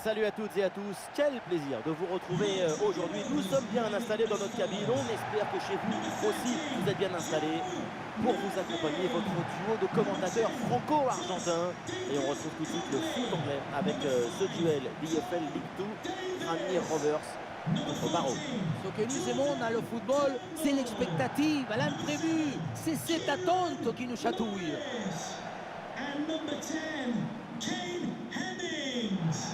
Salut à toutes et à tous, quel plaisir de vous retrouver aujourd'hui. Nous sommes bien installés dans notre cabine, on espère que chez vous aussi vous êtes bien installés pour vous accompagner votre duo de commentateurs franco-argentins. Et on retrouve tout de suite le foot anglais avec ce duel d'IFL League 2, Tranmere Rovers contre Barrow. Ce que nous aimons dans le football, c'est l'expectative, l'imprévu. C'est cette attente qui nous chatouille. And number 10, Kane Hemmings.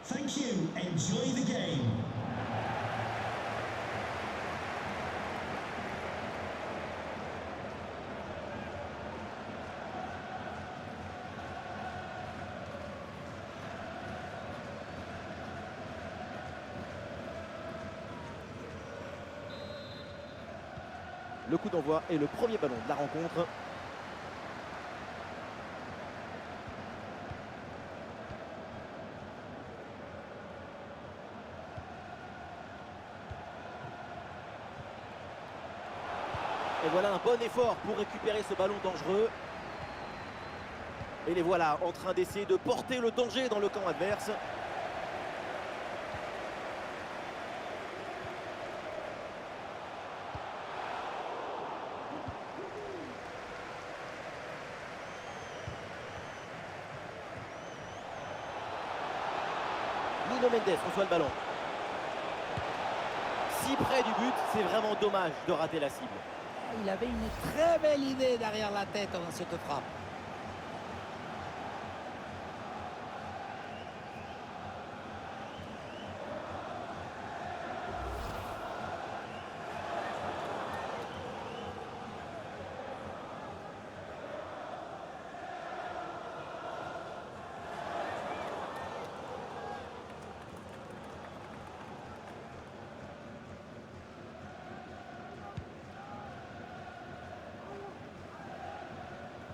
Thank you. Enjoy the game. Le coup d'envoi est le premier ballon de la rencontre. Et voilà un bon effort pour récupérer ce ballon dangereux. Et les voilà en train d'essayer de porter le danger dans le camp adverse. Nuno Mendes reçoit le ballon. Si près du but, c'est vraiment dommage de rater la cible. Il avait une très belle idée derrière la tête dans cette frappe.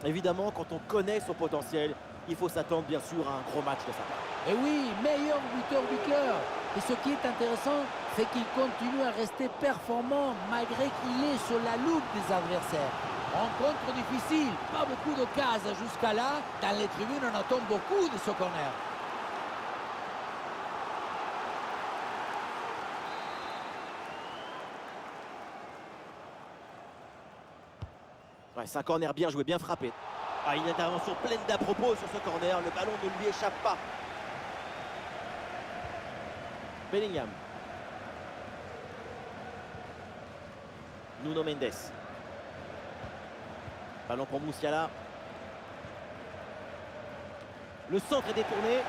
Évidemment, quand on connaît son potentiel, il faut s'attendre bien sûr à un gros match de sa part. Et oui, meilleur buteur du cœur. Et ce qui est intéressant, c'est qu'il continue à rester performant malgré qu'il est sur la loupe des adversaires. Rencontre difficile, pas beaucoup de cases jusqu'à là. Dans les tribunes, on attend beaucoup de ce corner. Ouais, c'est un corner bien joué, bien frappé. Ah, une intervention pleine d'à-propos sur ce corner. Le ballon ne lui échappe pas. Bellingham. Nuno Mendes. Ballon pour Musiala. Le centre est détourné.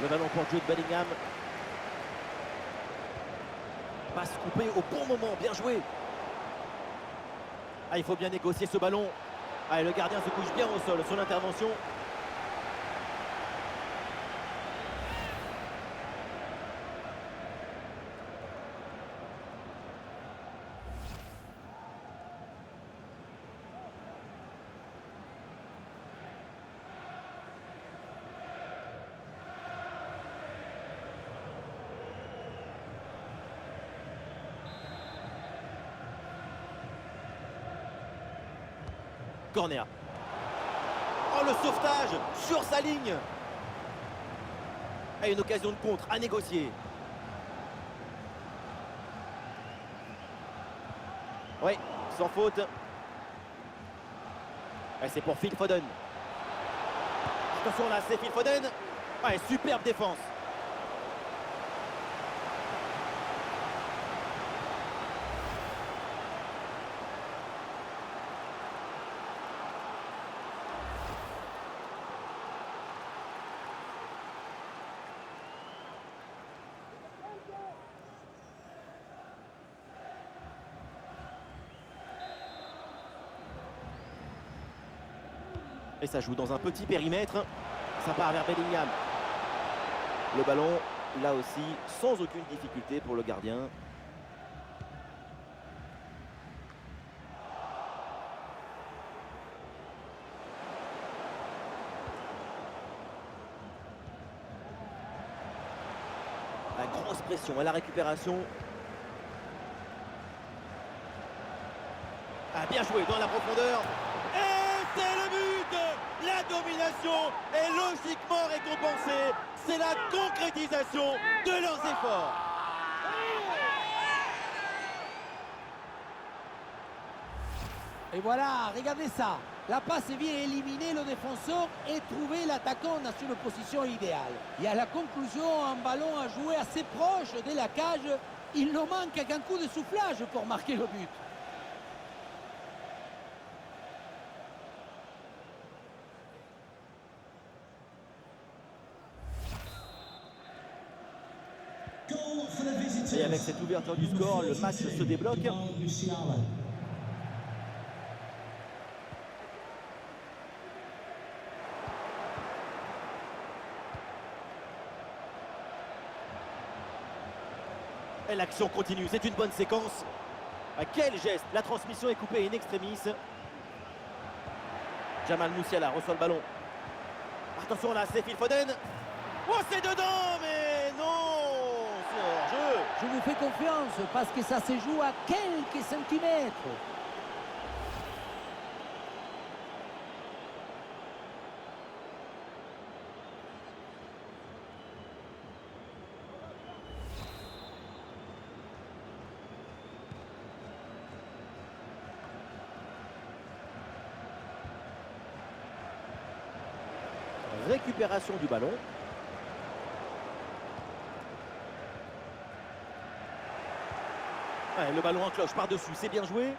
Le ballon pour Jude Bellingham. Passe coupée au bon moment, bien joué. Ah, il faut bien négocier ce ballon. Ah, et le gardien se couche bien au sol sur l'intervention. Corner. Oh, le sauvetage sur sa ligne. Et une occasion de contre à négocier. Oui, sans faute. Et c'est pour Phil Foden. Attention là, c'est Phil Foden. Ouais, superbe défense. Et ça joue dans un petit périmètre. Ça part vers Bellingham. Le ballon, là aussi, sans aucune difficulté pour le gardien. La grosse pression à la récupération. Ah, bien joué dans la profondeur. Et c'est le but! La domination est logiquement récompensée. C'est la concrétisation de leurs efforts. Et voilà, regardez ça. La passe vient éliminer le défenseur et trouver l'attaquant dans une position idéale. Et à la conclusion, un ballon à jouer assez proche de la cage. Il ne manque qu'un coup de soufflage pour marquer le but. Et avec cette ouverture du score, le match se débloque. Et l'action continue, c'est une bonne séquence. Ah, quel geste! La transmission est coupée in extremis. Jamal Musiala reçoit le ballon. Attention là, c'est Phil Foden. Oh, c'est dedans, mais non! C'est hors-jeu. Je vous fais confiance parce que ça se joue à quelques centimètres. Récupération du ballon. Ouais, le ballon en cloche par-dessus, c'est bien joué.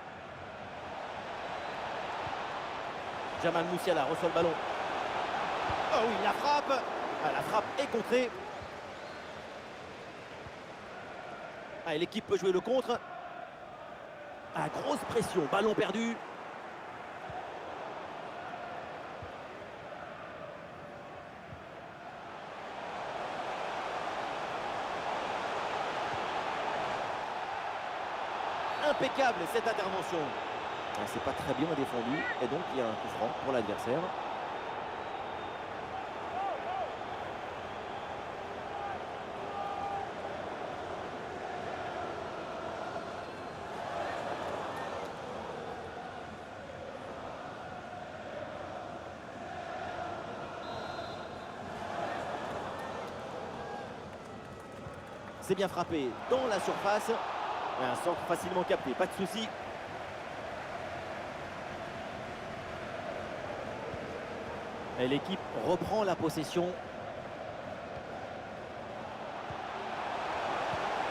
Jamal Musiala reçoit le ballon. Oh oui, la frappe. Ah, la frappe est contrée. Ah, l'équipe peut jouer le contre. Ah, grosse pression, ballon perdu. Impeccable cette intervention. C'est pas très bien défendu et donc il y a un coup franc pour l'adversaire. C'est bien frappé dans la surface. Un centre facilement capté, pas de souci. Et l'équipe reprend la possession.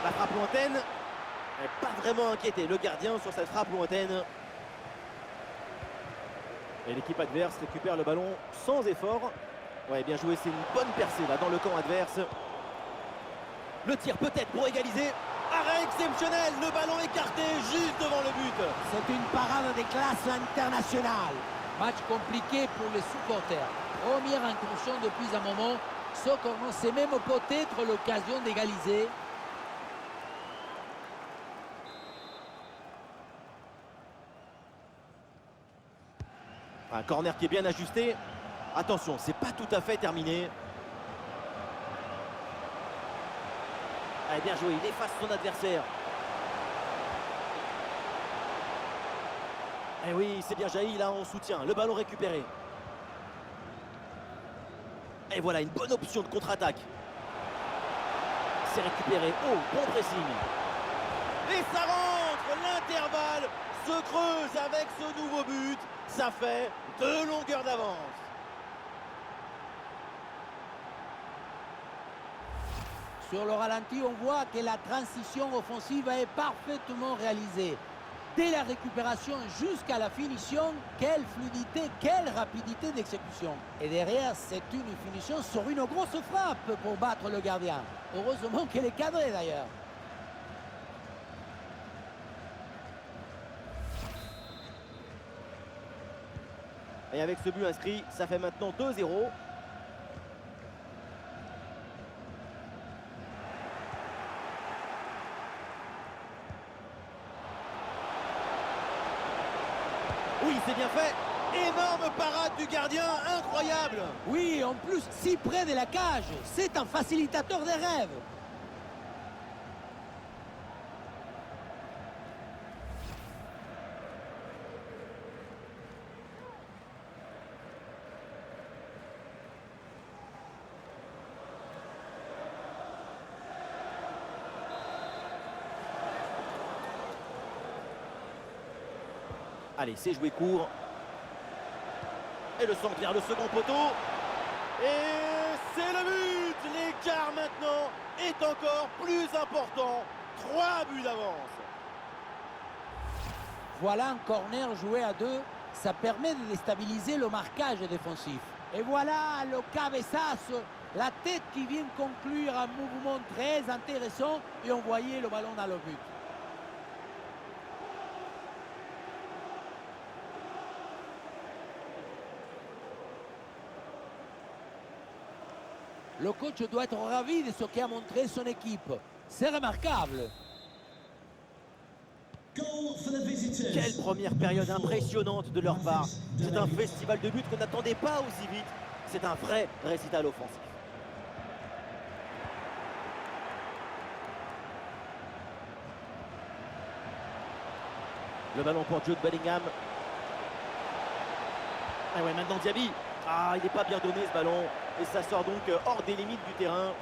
La frappe lointaine. Elle n'est pas vraiment inquiété le gardien sur cette frappe lointaine. Et l'équipe adverse récupère le ballon sans effort. Ouais, bien joué, c'est une bonne percée là dans le camp adverse. Le tir peut-être pour égaliser. Arrêt exceptionnel, le ballon écarté juste devant le but. C'est une parade de classe internationale. Match compliqué pour les supporters. Première incursion depuis un moment. Ce qu'on sait même peut-être l'occasion d'égaliser. Un corner qui est bien ajusté. Attention, c'est pas tout à fait terminé. Allez, bien joué, il efface son adversaire. Et oui, c'est bien jailli là en soutien. Le ballon récupéré. Et voilà, une bonne option de contre-attaque. C'est récupéré. Oh, bon pressing. Et ça rentre. L'intervalle se creuse avec ce nouveau but. Ça fait 2 longueurs d'avance. Sur le ralenti, on voit que la transition offensive est parfaitement réalisée. Dès la récupération jusqu'à la finition, quelle fluidité, quelle rapidité d'exécution. Et derrière, c'est une finition sur une grosse frappe pour battre le gardien. Heureusement qu'elle est cadrée d'ailleurs. Et avec ce but inscrit, ça fait maintenant 2-0. Oui, c'est bien fait. Énorme parade du gardien, incroyable. Oui, en plus, si près de la cage, c'est un facilitateur des rêves. Allez, c'est joué court. Et le centre vers le second poteau. Et c'est le but. L'écart maintenant est encore plus important. 3 buts d'avance. Voilà un corner joué à 2. Ça permet de déstabiliser le marquage défensif. Et voilà le cabeçazo. La tête qui vient conclure un mouvement très intéressant et envoyer le ballon dans le but. Le coach doit être ravi de ce qu'a montré son équipe. C'est remarquable. Goal for the visitors. Quelle première période impressionnante de leur part. C'est un festival de buts qu'on n'attendait pas aussi vite. C'est un vrai récital offensif. Le ballon pour Jude Bellingham. Ah ouais, maintenant Diaby. Ah, il n'est pas bien donné ce ballon. Et ça sort donc hors des limites du terrain.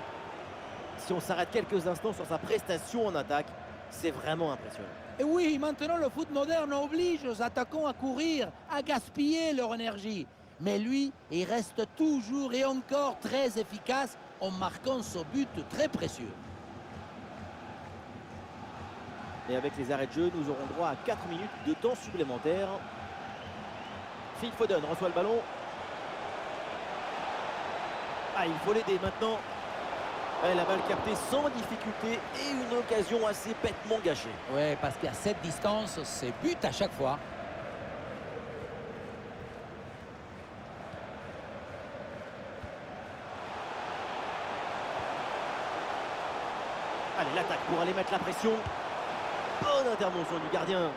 Si on s'arrête quelques instants sur sa prestation en attaque, c'est vraiment impressionnant. Et oui, maintenant le foot moderne oblige les attaquants à courir, à gaspiller leur énergie. Mais lui, il reste toujours et encore très efficace en marquant ce but très précieux. Et avec les arrêts de jeu, nous aurons droit à 4 minutes de temps supplémentaire. Phil Foden reçoit le ballon. Ah, il faut l'aider maintenant. Ouais, la balle captée sans difficulté et une occasion assez bêtement gâchée. Oui, parce qu'à cette distance, c'est but à chaque fois. Allez, l'attaque pour aller mettre la pression. Bonne intervention du gardien.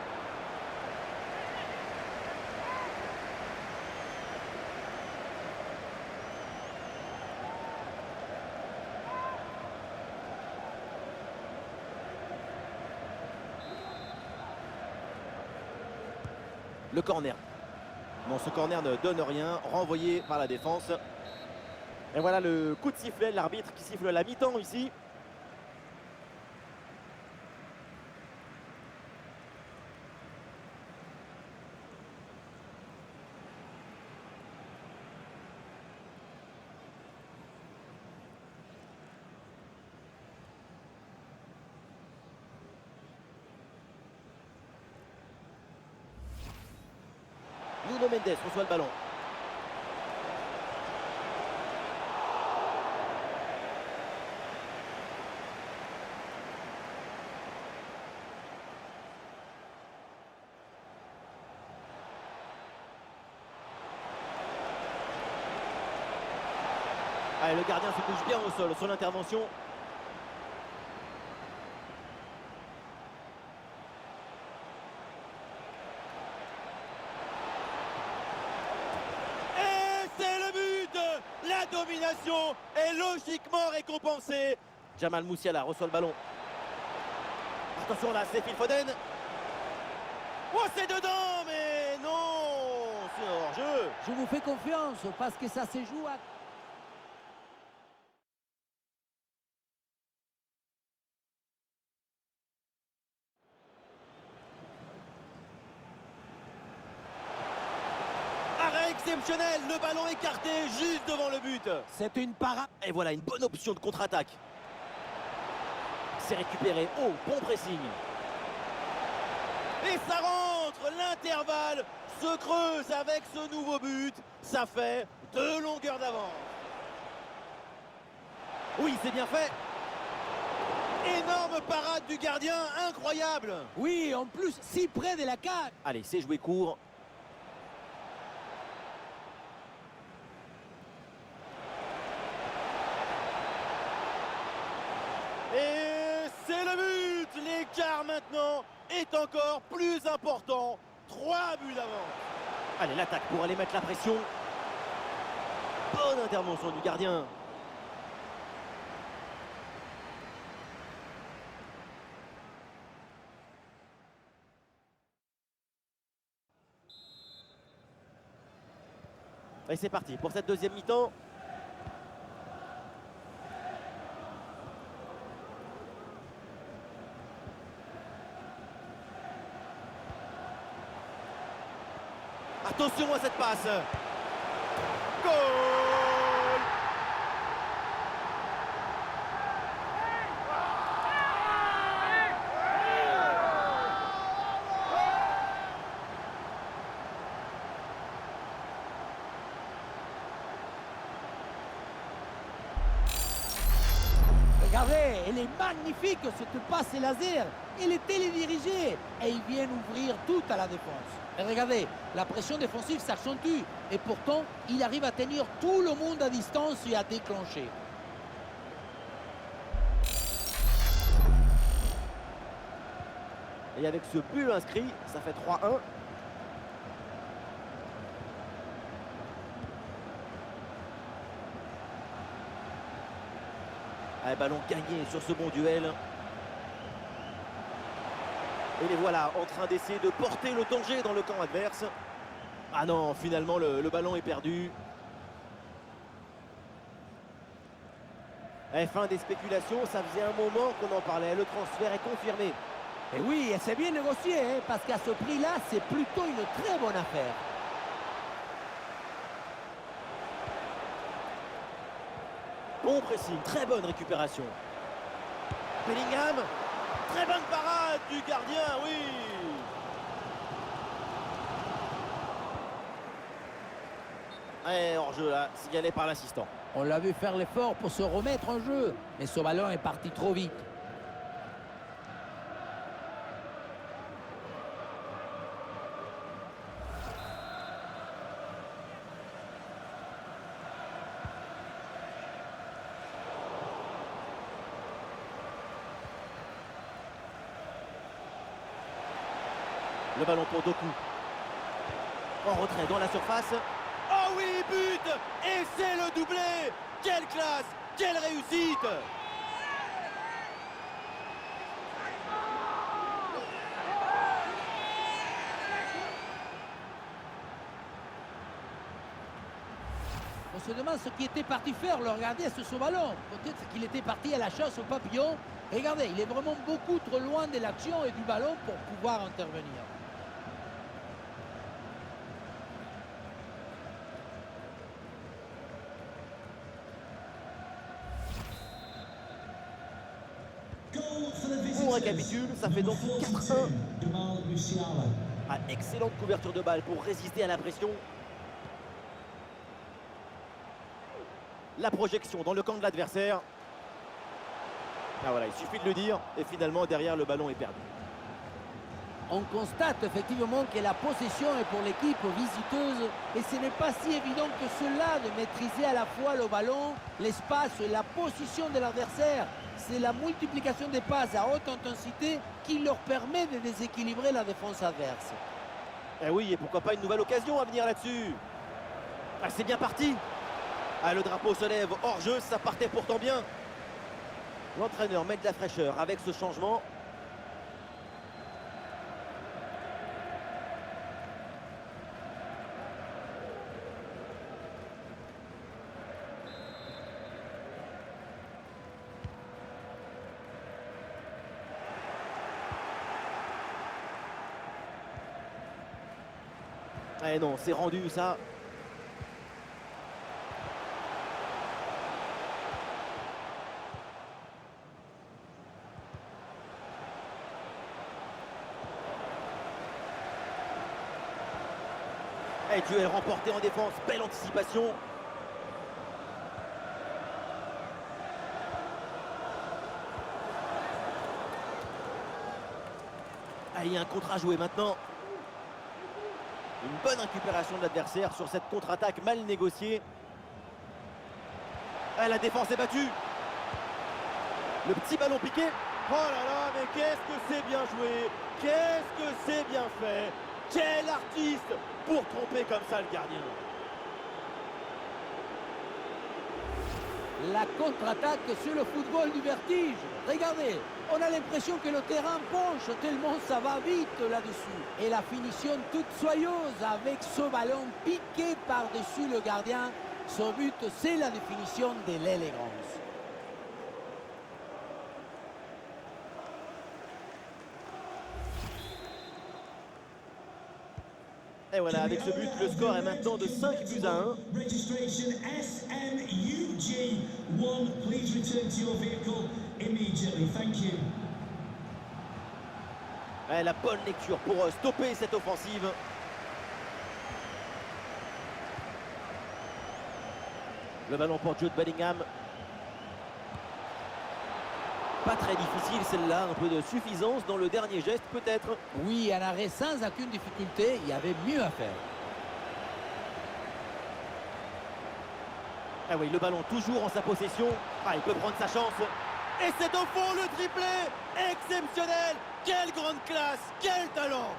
Le corner. Non, ce corner ne donne rien, renvoyé par la défense. Et voilà le coup de sifflet, l'arbitre qui siffle la mi-temps ici. Nuno Mendes reçoit le ballon. Allez, le gardien se bouge bien au sol sur l'intervention. La domination est logiquement récompensée. Jamal Musiala reçoit le ballon. Attention là, c'est Phil Foden. Oh, c'est dedans, mais non, c'est hors-jeu. Je vous fais confiance parce que ça se joue à... Arrêt exceptionnel, le ballon écarté juste devant le but. C'est une parade. Et voilà une bonne option de contre-attaque. c'est récupéré. Oh, bon pressing. Et ça rentre, l'intervalle se creuse avec ce nouveau but. Ça fait 2 longueurs d'avance. Oui, c'est bien fait. Énorme parade du gardien, incroyable. Oui, en plus, si près de la cage. Allez, c'est joué court. Et c'est le but. L'écart maintenant est encore plus important. 3 buts d'avance. Allez, l'attaque pour aller mettre la pression. Bonne intervention du gardien. Et c'est parti pour cette deuxième mi-temps. Attention à cette passe. Goal! Regardez, elle est magnifique cette passe laser. Elle est télédirigée et ils viennent ouvrir tout à la défense. Et regardez, la pression défensive s'accentue et pourtant, il arrive à tenir tout le monde à distance et à déclencher. Et avec ce but inscrit, ça fait 3-1. Allez, ballon gagné sur ce bon duel. Et les voilà en train d'essayer de porter le danger dans le camp adverse. Ah non, finalement le ballon est perdu. Et fin des spéculations, ça faisait un moment qu'on en parlait. Le transfert est confirmé. Et oui, et c'est bien négocié, hein, parce qu'à ce prix-là, c'est plutôt une très bonne affaire. Bon pressing, très bonne récupération. Bellingham, très bonne parade du gardien, oui. Et hors-jeu là, signalé par l'assistant. On l'a vu faire l'effort pour se remettre en jeu, mais ce ballon est parti trop vite. Le ballon pour Doku. En retrait dans la surface. Oh oui, but! Et c'est le doublé! Quelle classe! Quelle réussite! On se demande ce qui était parti faire le gardien sur ce ballon. Peut-être qu'il était parti à la chasse au papillon. Regardez, il est vraiment beaucoup trop loin de l'action et du ballon pour pouvoir intervenir. On récapitule, ça fait donc 4-1. Ah, excellente couverture de balle pour résister à la pression. La projection dans le camp de l'adversaire. Ah voilà, il suffit de le dire. Et finalement, derrière, le ballon est perdu. On constate effectivement que la possession est pour l'équipe visiteuse et ce n'est pas si évident que cela de maîtriser à la fois le ballon, l'espace et la position de l'adversaire. C'est la multiplication des passes à haute intensité qui leur permet de déséquilibrer la défense adverse. Eh oui, et pourquoi pas une nouvelle occasion à venir là-dessus. Ah, c'est bien parti. Ah, le drapeau se lève hors jeu, ça partait pourtant bien. L'entraîneur met de la fraîcheur avec ce changement. Eh non, c'est rendu ça. Et duel remporté en défense, belle anticipation. Ah, il y a un contre à jouer maintenant. Une bonne récupération de l'adversaire sur cette contre-attaque mal négociée. Ah, la défense est battue. Le petit ballon piqué. Oh là là, mais qu'est-ce que c'est bien joué. Qu'est-ce que c'est bien fait. Quel artiste pour tromper comme ça le gardien. La contre-attaque sur le football du vertige. Regardez, on a l'impression que le terrain penche tellement ça va vite là-dessus. Et la finition toute soyeuse avec ce ballon piqué par-dessus le gardien. Son but, c'est la définition de l'élégance. Et voilà, avec ce but, le score est maintenant de 5-1. Registration SMUG 1. Please return to your vehicle immediately. Thank you. Ouais, la bonne lecture pour stopper cette offensive. Le ballon pour Jude Bellingham. Pas très difficile celle-là, un peu de suffisance dans le dernier geste peut-être. Oui, un arrêt sans aucune difficulté, il y avait mieux à faire. Ah oui, le ballon toujours en sa possession. Ah, il peut prendre sa chance. Et c'est au fond le triplé. Exceptionnel. Quelle grande classe. Quel talent.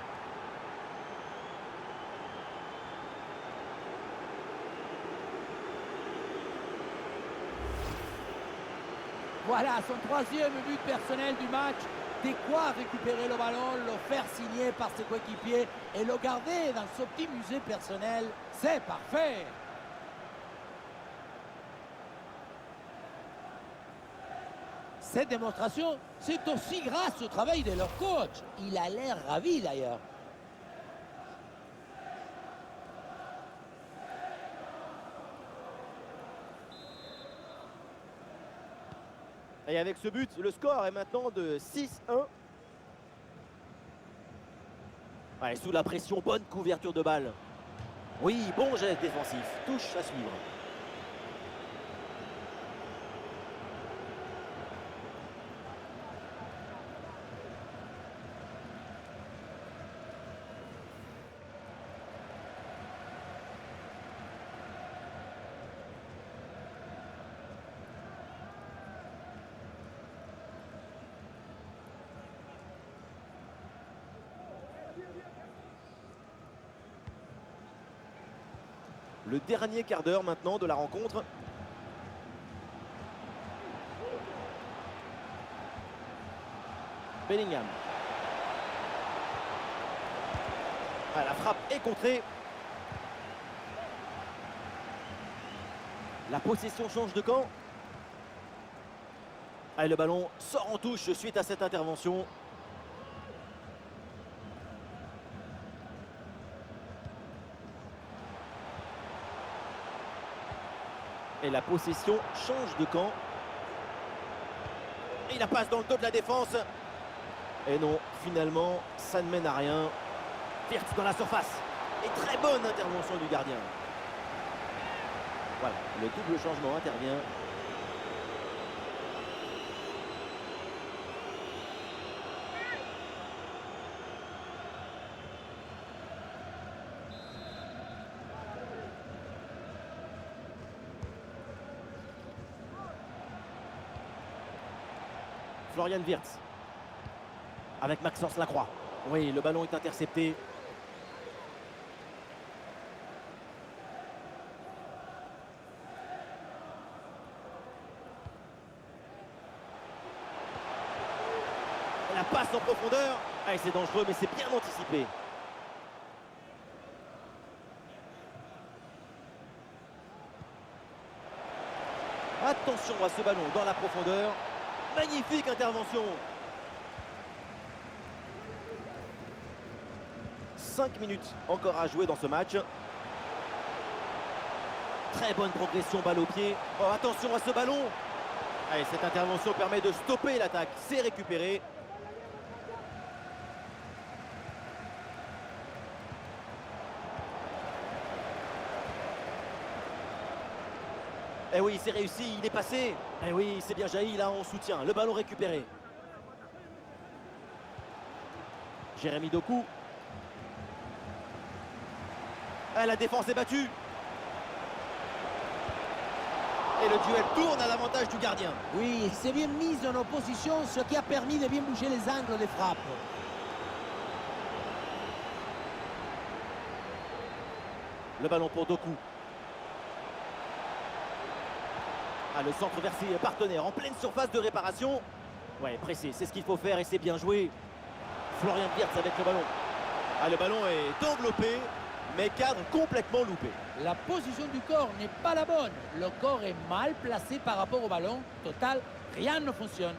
Voilà son troisième but personnel du match. De quoi récupérer le ballon, le faire signer par ses coéquipiers et le garder dans son petit musée personnel. C'est parfait. Cette démonstration, c'est aussi grâce au travail de leur coach. Il a l'air ravi d'ailleurs. Et avec ce but, le score est maintenant de 6-1. Ouais, sous la pression, bonne couverture de balle. Oui, bon geste défensif. Touche à suivre. Le dernier quart d'heure maintenant de la rencontre. Bellingham. Ah, la frappe est contrée. La possession change de camp. Ah, et le ballon sort en touche suite à cette intervention. Et la possession change de camp. Et la passe dans le dos de la défense. Et non, finalement, ça ne mène à rien. Wirtz dans la surface. Et très bonne intervention du gardien. Voilà, le double changement intervient. Florian Wirtz avec Maxence Lacroix. Oui, le ballon est intercepté. La passe en profondeur. Ah, c'est dangereux, mais c'est bien anticipé. Attention à ce ballon dans la profondeur. Magnifique intervention. 5 minutes encore à jouer dans ce match. Très bonne progression, balle au pied. Oh, attention à ce ballon. Allez, cette intervention permet de stopper l'attaque. C'est récupéré. Eh oui, c'est réussi, il est passé. Eh oui, c'est bien jailli là en soutien. Le ballon récupéré. Jérémy Doku. Ah, la défense est battue. Et le duel tourne à l'avantage du gardien. Oui, il s'est bien mis en opposition, ce qui a permis de bien bouger les angles des frappes. Le ballon pour Doku. Ah, le centre vers ses partenaires en pleine surface de réparation. Ouais, pressé, c'est ce qu'il faut faire et c'est bien joué. Florian Wirtz avec le ballon. Ah, le ballon est enveloppé, mais cadre complètement loupé. La position du corps n'est pas la bonne. Le corps est mal placé par rapport au ballon. Total, rien ne fonctionne.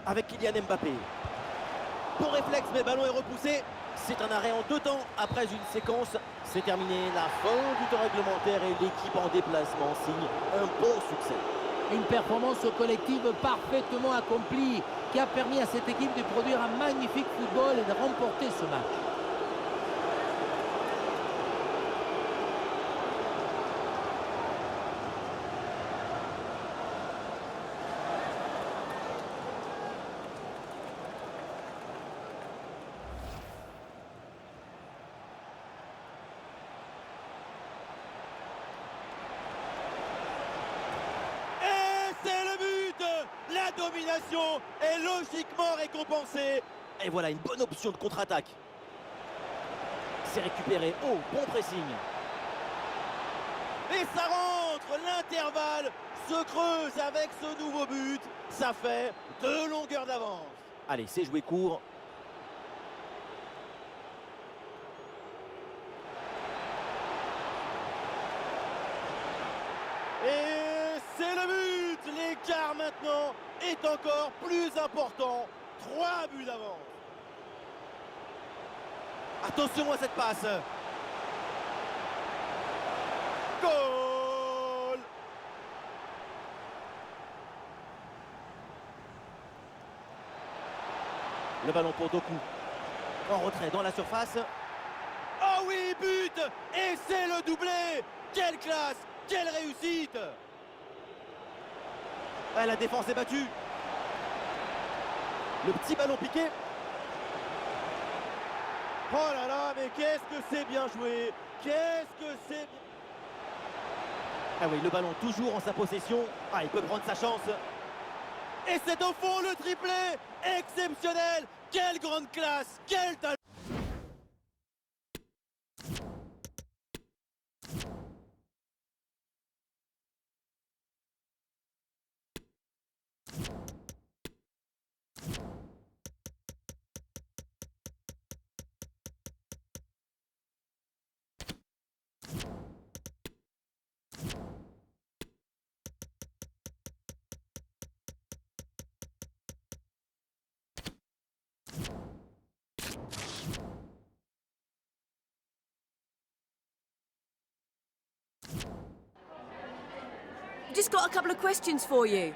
Avec Kylian Mbappé. Bon réflexe, mais le ballon est repoussé. C'est un arrêt en 2 temps après une séquence. C'est terminé, la fin du temps réglementaire et l'équipe en déplacement signe un bon succès. Une performance collective parfaitement accomplie qui a permis à cette équipe de produire un magnifique football et de remporter ce match. La domination est logiquement récompensée. Et voilà une bonne option de contre-attaque. C'est récupéré. Oh, bon pressing. Et ça rentre. L'intervalle se creuse avec ce nouveau but. Ça fait 2 longueurs d'avance. Allez, c'est joué court. Et c'est le but. L'écart maintenant est encore plus important. 3 buts d'avance. Attention à cette passe. Goal. Le ballon pour Doku. En retrait dans la surface. Oh oui, but. Et c'est le doublé. Quelle classe. Quelle réussite. Ah, la défense est battue. Le petit ballon piqué. Oh là là, mais qu'est-ce que c'est bien joué. Qu'est-ce que c'est bien... Ah oui, le ballon toujours en sa possession. Ah, il peut prendre sa chance. Et c'est au fond le triplé. Exceptionnel. Quelle grande classe. Quel talent. Just got a couple of questions for you.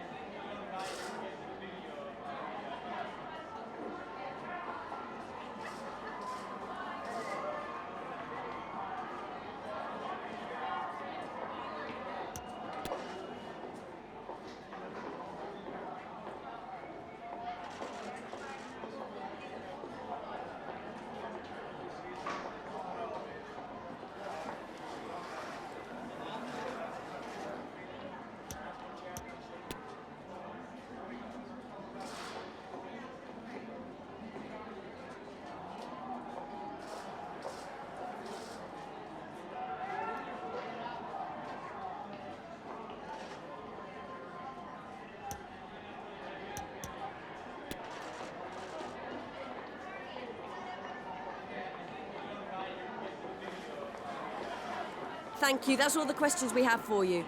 Thank you. That's all the questions we have for you.